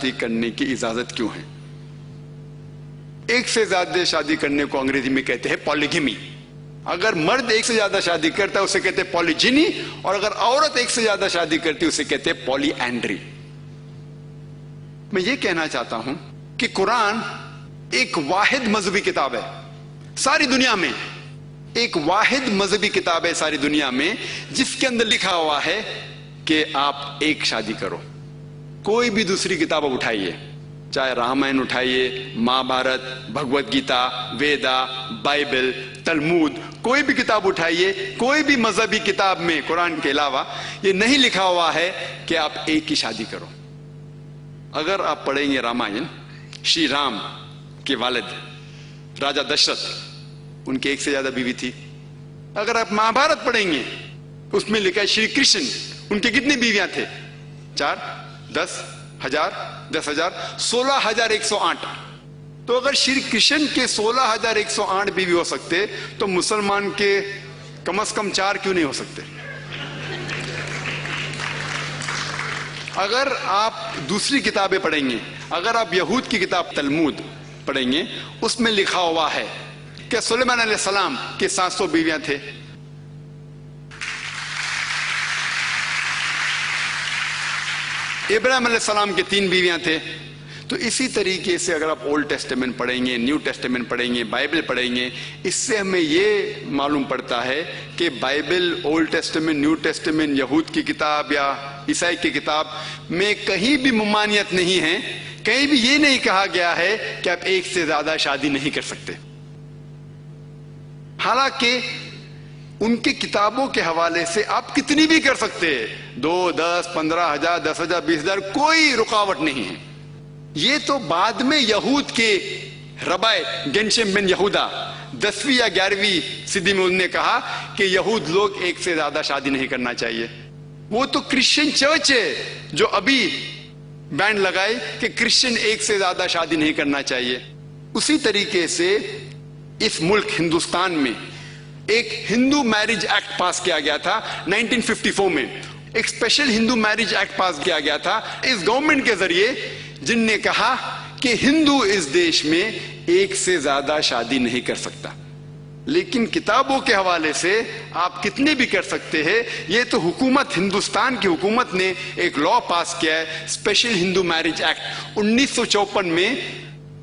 شادی کرنے کی اجازت کیوں ہے؟ ایک سے زیادہ شادی کرنے کو انگریزی میں کہتے ہیں پالیگیمی. اگر مرد ایک سے زیادہ شادی کرتا ہے اسے کہتے ہیں پالیجینی، اور اگر عورت ایک سے زیادہ شادی کرتی ہے اسے کہتے ہیں پالی اینڈری. میں یہ کہنا چاہتا ہوں کہ قرآن ایک واحد مذہبی کتاب ہے ساری دنیا میں، ایک واحد مذہبی کتاب ہے ساری دنیا میں جس کے اندر لکھا ہوا ہے کہ آپ ایک شادی کرو. کوئی بھی دوسری کتاب آپ اٹھائیے، چاہے رامائن اٹھائیے، مہا بھارت، بھگوت گیتا، ویدا، بائبل، تلمود، کوئی بھی کتاب اٹھائیے، کوئی بھی مذہبی کتاب میں قرآن کے علاوہ یہ نہیں لکھا ہوا ہے کہ آپ ایک ہی شادی کرو. اگر آپ پڑھیں گے رامائن، شری رام کے والد راجہ دشرتھ، ان کی ایک سے زیادہ بیوی تھی. اگر آپ مہا بھارت پڑھیں گے اس میں لکھا ہے شری کرشن، ان کے کتنی بیویاں تھے؟ 4، 10 ہزار، 10 ہزار، 16,108. تو اگر شری کرشن کے 16,108 بیوی ہو سکتے تو مسلمان کے کم از کم 4 کیوں نہیں ہو سکتے؟ اگر آپ دوسری کتابیں پڑھیں گے، اگر آپ یہود کی کتاب تلمود پڑھیں گے، اس میں لکھا ہوا ہے کہ سلیمان علیہ السلام کے 700 بیویاں تھے. ابراہیم علیہ السلام کے 3 بیویاں تھے. تو اسی طریقے سے اگر آپ اولڈ ٹیسٹمنٹ پڑھیں گے، نیو ٹیسٹمنٹ پڑھیں گے، بائبل پڑھیں گے، اس سے ہمیں یہ معلوم پڑتا ہے کہ Bible, old testament, new testament, یہود کی کتاب یا عیسائی کی کتاب میں کہیں بھی ممانعت نہیں ہے، کہیں بھی یہ نہیں کہا گیا ہے کہ آپ ایک سے زیادہ شادی نہیں کر سکتے. حالانکہ ان کی کتابوں کے حوالے سے آپ کتنی بھی کر سکتے ہیں، 2، 10، 15,000، 10,000، 20,000، کوئی رکاوٹ نہیں ہے. یہ تو بعد میں یہود کے ربائے گنشم بن یہودا 10ویں یا 11ویں صدی میں انہوں نے کہا کہ یہود لوگ ایک سے زیادہ شادی نہیں کرنا چاہیے. وہ تو کرسچن چرچ ہے جو ابھی بینڈ لگائے کہ کرسچن ایک سے زیادہ شادی نہیں کرنا چاہیے. اسی طریقے سے اس ملک ہندوستان میں ایک ہندو میرج ایکٹ پاس کیا گیا تھا 1954 میں. ایک اسپیشل ہندو میرج ایکٹ پاس کیا گیا تھا اس گورنمنٹ کے ذریعے، جن نے کہا کہ ہندو اس دیش میں ایک سے زیادہ شادی نہیں کر سکتا. لیکن کتابوں کے حوالے سے آپ کتنے بھی کر سکتے ہیں. یہ تو حکومت، ہندوستان کی حکومت نے ایک لا پاس کیا ہے، اسپیشل ہندو میرج ایکٹ 1954 میں.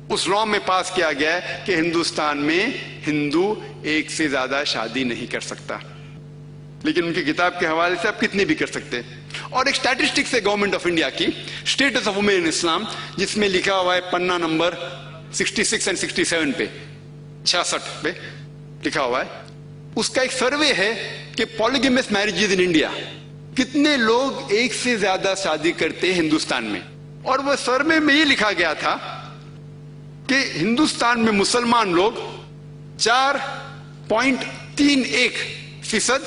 اس لا میں پاس کیا گیا ہے کہ ہندوستان میں ہندو ایک سے زیادہ شادی نہیں کر سکتا. لیکن ان کی کتاب کے حوالے سے آپ کتنے بھی کر سکتے. اور ایک اسٹیٹسٹکس ہے گورنمنٹ آف انڈیا کی، اسٹیٹس آف وومن ان اسلام، جس میں لکھا ہوا ہے پنا نمبر 66 اور 67 پہ، 66 پہ لکھا ہوا ہے. اس کا ایک سروے ہے کہ پالیگیمس میرجز ان انڈیا، کتنے لوگ ایک سے زیادہ شادی کرتے ہیں ہندوستان میں. اور وہ سروے میں یہ لکھا گیا تھا کہ ہندوستان میں مسلمان لوگ 4.31%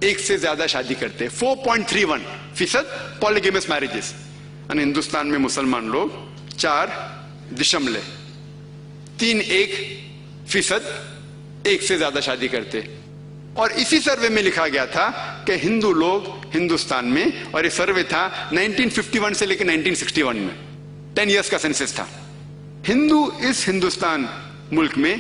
ایک سے زیادہ شادی کرتے ہیں، 4.31% پالیگیمس میرجز. یعنی ہندوستان میں مسلمان لوگ 4.31% ایک سے زیادہ شادی کرتے. اور اسی سروے میں لکھا گیا تھا کہ ہندو لوگ ہندوستان میں، اور یہ سروے تھا 1951 سے لے کے 1961 میں، 10 ایئرس کا سینسس تھا. ہندو اس ہندوستان ملک میں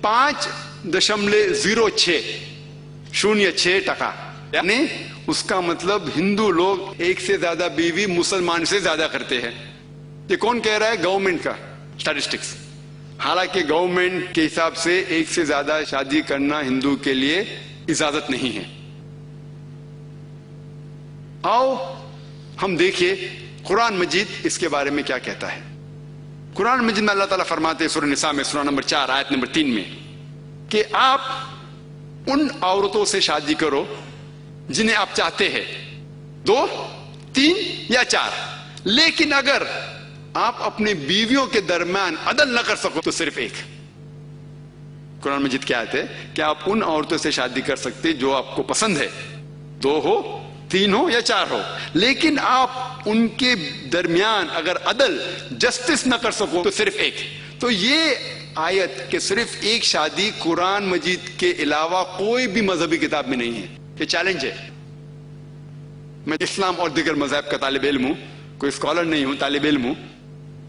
5.06%، یعنی اس کا مطلب ہندو لوگ ایک سے زیادہ بیوی مسلمان سے زیادہ کرتے ہیں. یہ کون کہہ رہا ہے؟ گورنمنٹ کا اسٹیٹسٹکس. حالانکہ گورنمنٹ کے حساب سے ایک سے زیادہ شادی کرنا ہندو کے لیے اجازت نہیں ہے. آؤ ہم دیکھیں قرآن مجید اس کے بارے میں کیا کہتا ہے. قرآن مجید میں اللہ تعالیٰ فرماتے ہیں سورہ نساء میں سورہ نمبر 4 آیت نمبر 3 میں کہ آپ ان عورتوں سے شادی کرو جنہیں آپ چاہتے ہیں، 2، 3 یا 4، لیکن اگر آپ اپنے بیویوں کے درمیان عدل نہ کر سکو تو صرف 1. قرآن مجید کیا آیت ہے کہ آپ ان عورتوں سے شادی کر سکتے جو آپ کو پسند ہے، 2 ہو، 3 ہو یا 4 ہو، لیکن آپ ان کے درمیان اگر عدل، جسٹس نہ کر سکو تو صرف 1. تو یہ آیت کہ صرف ایک شادی قرآن مجید کے علاوہ کوئی بھی مذہبی کتاب میں نہیں ہے. یہ چیلنج ہے. میں اسلام اور دیگر مذاہب کا طالب علم ہوں، کوئی اسکالر نہیں ہوں، طالب علم ہوں.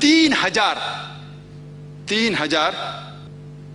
3,000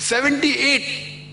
78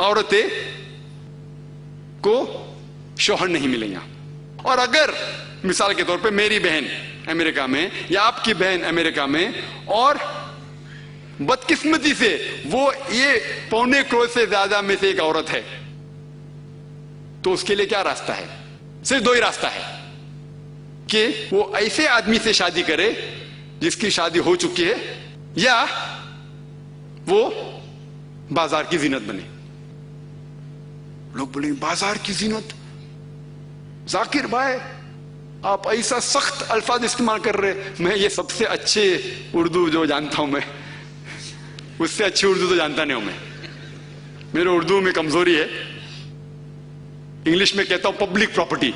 عورتیں کو شوہر نہیں ملیں گا. اور اگر مثال کے طور پہ میری بہن امریکہ میں یا آپ کی بہن امریکہ میں اور بدقسمتی سے وہ یہ 1.25 کروڑ سے زیادہ میں سے ایک عورت ہے, تو اس کے لیے کیا راستہ ہے؟ صرف 2 ہی راستہ ہے کہ وہ ایسے آدمی سے شادی کرے جس کی شادی ہو چکی ہے, یا وہ بازار کی زینت بنے. لوگ بولیں بازار کی زینت, ذاکر بھائی آپ ایسا سخت الفاظ استعمال کر رہے. میں یہ سب سے اچھے اردو جو جانتا ہوں, میں اس سے اچھی اردو تو جانتا نہیں ہوں. میرے اردو میں کمزوری ہے. انگلش میں کہتا ہوں پبلک پراپرٹی,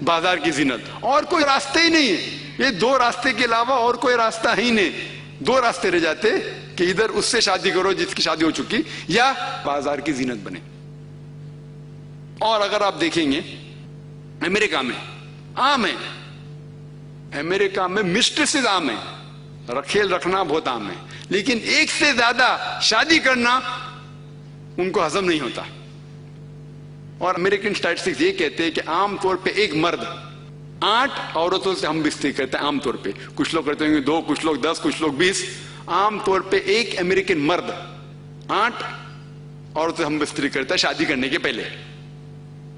بازار کی زینت. اور کوئی راستے ہی نہیں ہے. یہ 2 راستے کے علاوہ اور کوئی راستہ ہی نہیں. 2 راستے رہ جاتے کہ ادھر اس سے شادی کرو جس کی شادی ہو چکی, یا بازار کی زینت بنے. اور اگر آپ دیکھیں گے امریکہ میں عام ہے, امریکہ میں مسٹریسز عام ہے, رکھیل رکھنا بہت عام ہے, لیکن ایک سے زیادہ شادی کرنا ان کو ہضم نہیں ہوتا. اور امریکن اسٹیٹسٹکس یہ کہتے ہیں کہ عام طور پہ ایک مرد 8 عورتوں سے ہم بستری کرتے ہیں. عام طور پہ کچھ لوگ کرتے ہیں 2, کچھ لوگ 10, کچھ لوگ 20. عام طور پہ ایک امریکن مرد 8 عورتوں سے ہم بستری کرتا ہے شادی کرنے کے پہلے.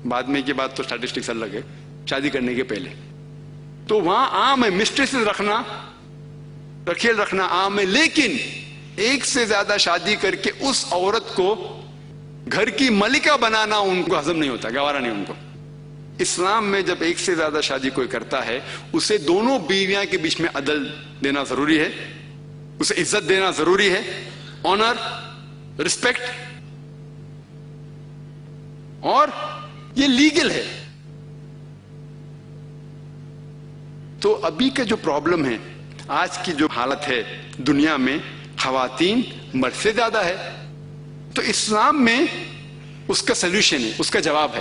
بعد میں کی بات تو اسٹیٹسٹکس الگ ہے, شادی کرنے کے پہلے. تو وہاں عام ہے مسٹریسز رکھنا, رکھیل رکھنا عام ہے, لیکن ایک سے زیادہ شادی کر کے اس عورت کو گھر کی ملکہ بنانا ان کو ہضم نہیں ہوتا, گوارا نہیں ان کو. اسلام میں جب ایک سے زیادہ شادی کوئی کرتا ہے, اسے دونوں بیویاں کے بیچ میں عدل دینا ضروری ہے, اسے عزت دینا ضروری ہے, آنر, رسپیکٹ, اور یہ لیگل ہے. تو ابھی کا جو پرابلم ہے, آج کی جو حالت ہے دنیا میں, خواتین مرد سے زیادہ ہے. تو اسلام میں اس کا سلوشن ہے, اس کا جواب ہے.